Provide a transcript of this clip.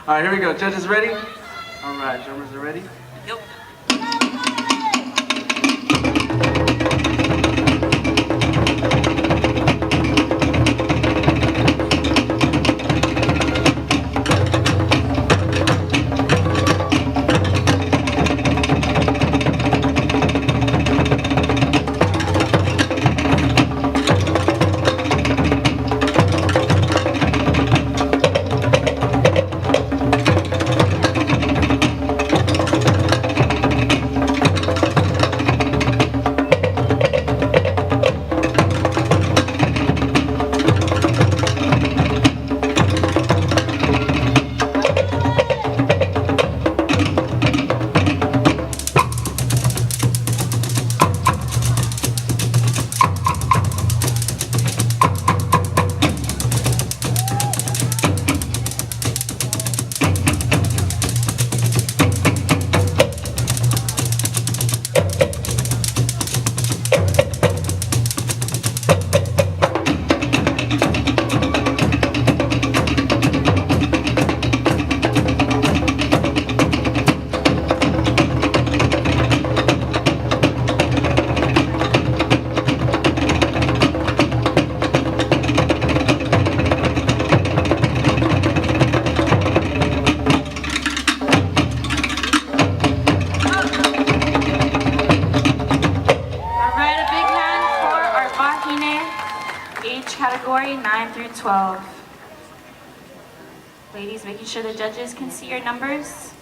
All right, here we go. Judges ready? All right, drummers are ready? Yep. Alright, a big hand for our Wahine, age category 9 through 12. Ladies, making sure the judges can see your numbers.